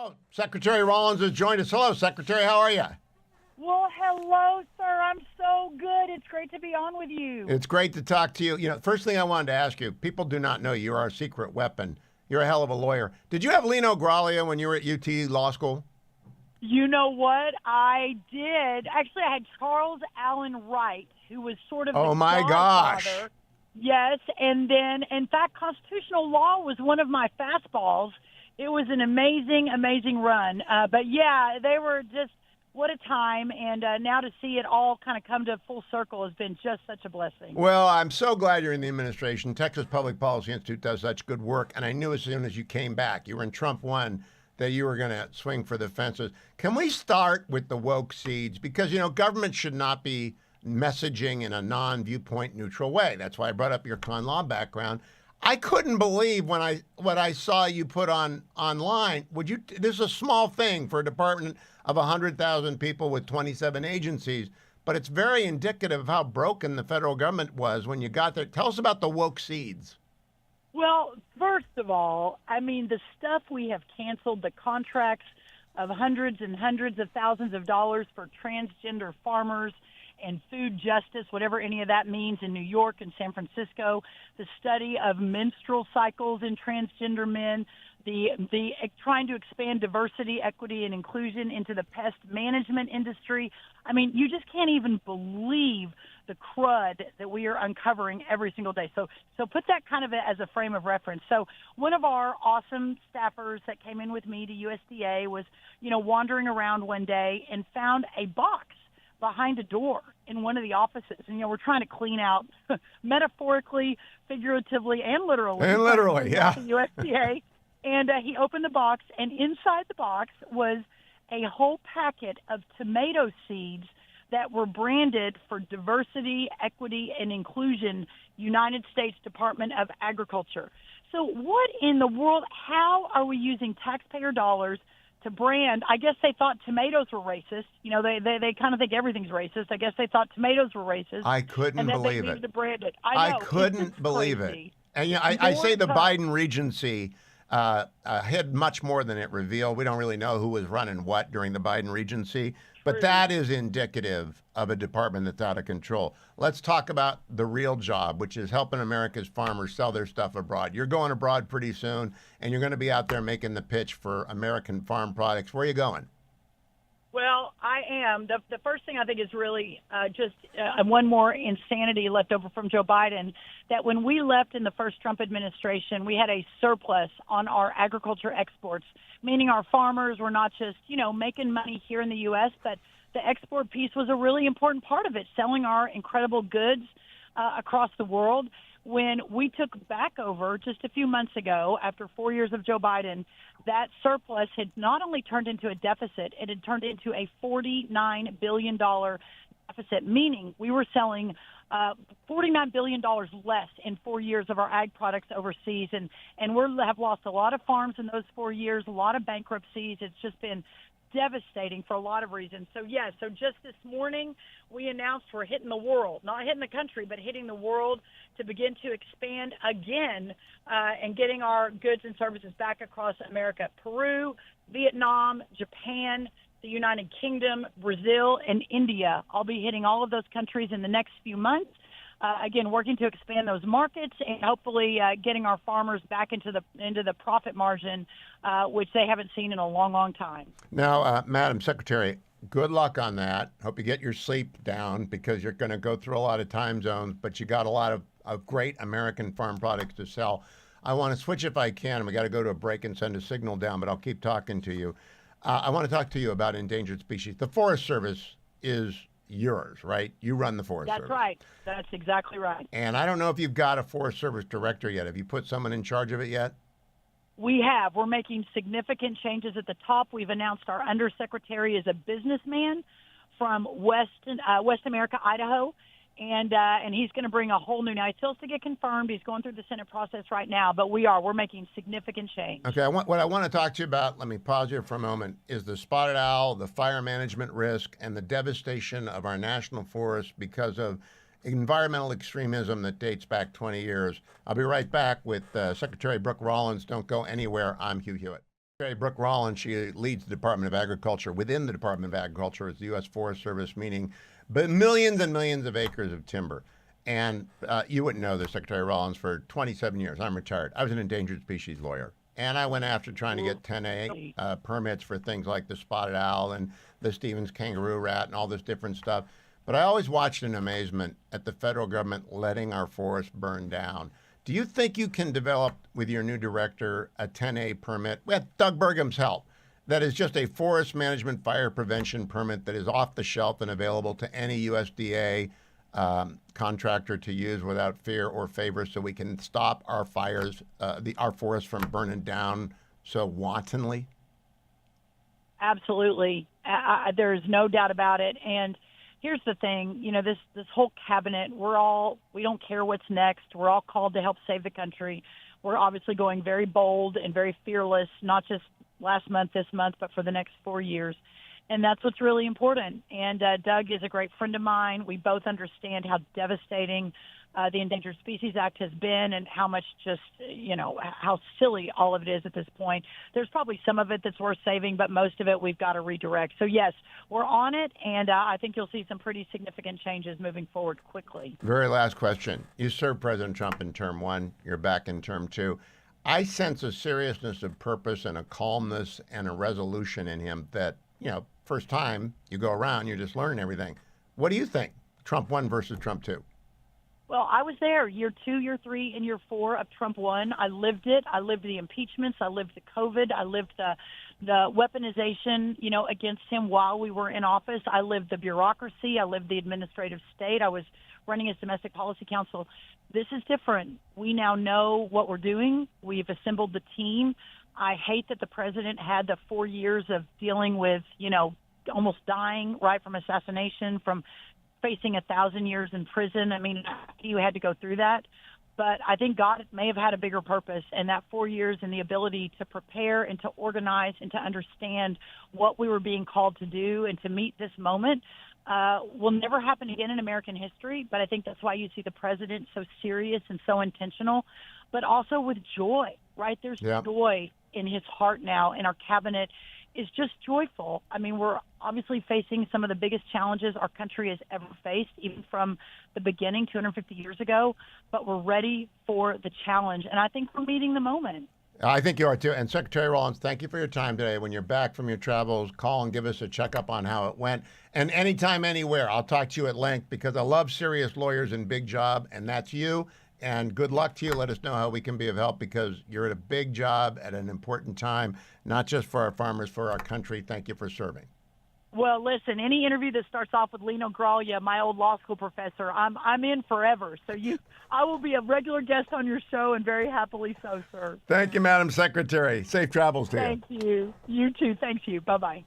Oh, Secretary Rollins has joined us. Hello, Secretary. How are you? Well, hello, sir. I'm so good. It's great to be on with you. It's great to talk to you. First thing I wanted to ask you, people do not know you're our secret weapon. You're a hell of a lawyer. Did you have Lino Graglia when you were at UT Law School? You know what? I did. Actually, I had Charles Allen Wright, who was sort of Oh, the my gosh. godfather. Yes, and then, in fact, constitutional law was one of my fastballs. It was an amazing, amazing run. But, yeah, they were just, what a time. And now to see it all kind of come to full circle has been just such a blessing. Well, I'm so glad you're in the administration. Texas Public Policy Institute does such good work, and I knew as soon as you came back, you were in Trump 1, that you were going to swing for the fences. Can we start with the woke seeds? Because, government should not be messaging in a non-viewpoint neutral way. That's why I brought up your con law background. I couldn't believe what I saw you put online. This is a small thing for a department of 100,000 people with 27 agencies, but it's very indicative of how broken the federal government was when you got there. Tell us about the woke seeds. Well, first of all, I mean, the stuff we have canceled, the contracts of hundreds and hundreds of thousands of dollars for transgender farmers and food justice, whatever any of that means, in New York and San Francisco, the study of menstrual cycles in transgender men, the trying to expand diversity, equity, and inclusion into the pest management industry. I mean, you just can't even believe the crud that we are uncovering every single day. So put that kind of as a frame of reference. So one of our awesome staffers that came in with me to USDA was, wandering around one day and found a box behind a door in one of the offices. And, we're trying to clean out metaphorically, figuratively, and literally. And literally, yeah. The USDA. And he opened the box, and inside the box was a whole packet of tomato seeds that were branded for Diversity, Equity, and Inclusion, United States Department of Agriculture. So what in the world, how are we using taxpayer dollars to brand? I guess they thought tomatoes were racist. They kind of think everything's racist. I guess they thought tomatoes were racist. I couldn't believe they needed it. to brand it. I know, couldn't believe crazy. it. And I say the Biden Regency hid much more than it revealed. We don't really know who was running what during the Biden Regency, but that is indicative of a department that's out of control. Let's talk about the real job, which is helping America's farmers sell their stuff abroad. You're going abroad pretty soon, and you're going to be out there making the pitch for American farm products. Where are you going? Well, I am. The first thing I think is really just one more insanity left over from Joe Biden, that when we left in the first Trump administration, we had a surplus on our agriculture exports, meaning our farmers were not just, making money here in the U.S., but the export piece was a really important part of it, selling our incredible goods across the world. When we took back over just a few months ago, after 4 years of Joe Biden, that surplus had not only turned into a deficit, it had turned into a $49 billion deficit, meaning we were selling $49 billion less in 4 years of our ag products overseas. And we have lost a lot of farms in those 4 years, a lot of bankruptcies. It's just been devastating for a lot of reasons. So just this morning, we announced we're hitting the world, not hitting the country, but hitting the world to begin to expand again and getting our goods and services back across America. Peru, Vietnam, Japan, the United Kingdom, Brazil, and India. I'll be hitting all of those countries in the next few months. Again, working to expand those markets and hopefully getting our farmers back into the profit margin, which they haven't seen in a long, long time. Now, Madam Secretary, good luck on that. Hope you get your sleep down, because you're going to go through a lot of time zones, but you got a lot of great American farm products to sell. I want to switch if I can, and we got to go to a break and send a signal down, but I'll keep talking to you. I want to talk to you about endangered species. The Forest Service is yours, right? You run the Forest Service. That's right. That's exactly right. And I don't know if you've got a Forest Service director yet. Have you put someone in charge of it yet? We have. We're making significant changes at the top. We've announced our undersecretary is a businessman from West America, Idaho, and he's going to bring a whole new. Now, he still has to get confirmed. He's going through the Senate process right now, but we're making significant change. Okay, what I want to talk to you about, let me pause here for a moment, is the spotted owl, the fire management risk, and the devastation of our national forests because of environmental extremism that dates back 20 years. I'll be right back with Secretary Brooke Rollins. Don't go anywhere. I'm Hugh Hewitt. Secretary Brooke Rollins, she leads the Department of Agriculture. Within the Department of Agriculture is the U.S. Forest Service, meaning but millions and millions of acres of timber. And you wouldn't know this, Secretary Rollins, for 27 years. I'm retired. I was an endangered species lawyer. And I went after trying to get 10A permits for things like the spotted owl and the Stevens kangaroo rat and all this different stuff. But I always watched in amazement at the federal government letting our forests burn down. Do you think you can develop with your new director a 10A permit with Doug Burgum's help that is just a forest management fire prevention permit that is off the shelf and available to any USDA contractor to use without fear or favor, so we can stop our fires, our forests from burning down so wantonly? Absolutely. There's no doubt about it. And here's the thing, this whole cabinet, we don't care what's next. We're all called to help save the country. We're obviously going very bold and very fearless, not just last month, this month, but for the next 4 years. And that's what's really important. And Doug is a great friend of mine. We both understand how devastating the Endangered Species Act has been and how much how silly all of it is at this point. There's probably some of it that's worth saving, but most of it we've got to redirect. So, yes, we're on it, and I think you'll see some pretty significant changes moving forward quickly. Very last question. You served President Trump in term one. You're back in term two. I sense a seriousness of purpose and a calmness and a resolution in him that, first time you go around, you're just learning everything. What do you think? Trump 1 versus Trump 2? Well, I was there year 2, year 3, and year 4 of Trump 1. I lived it. I lived the impeachments. I lived the COVID. I lived the weaponization, against him while we were in office. I lived the bureaucracy. I lived the administrative state. I was running as domestic policy counsel. This is different. We now know what we're doing. We've assembled the team. I hate that the president had the 4 years of dealing with, almost dying right from assassination, from facing 1,000 years in prison. I mean, you had to go through that. But I think God may have had a bigger purpose, and that 4 years and the ability to prepare and to organize and to understand what we were being called to do and to meet this moment will never happen again in American history. But I think that's why you see the president so serious and so intentional, but also with joy, right? There's joy in his heart now, and our cabinet is just joyful. I mean, we're obviously facing some of the biggest challenges our country has ever faced, even from the beginning 250 years ago, but we're ready for the challenge, and I think we're meeting the moment. I think you are too. And Secretary Rollins, thank you for your time today. When you're back from your travels, call and give us a checkup on how it went. And anytime, anywhere, I'll talk to you at length because I love serious lawyers and big job, and that's you. And good luck to you. Let us know how we can be of help because you're at a big job at an important time, not just for our farmers, for our country. Thank you for serving. Well, listen, any interview that starts off with Lino Graglia, my old law school professor, I'm in forever. So I will be a regular guest on your show, and very happily so, sir. Thank you, Madam Secretary. Safe travels to you. Thank you. You too. Thank you. Bye-bye.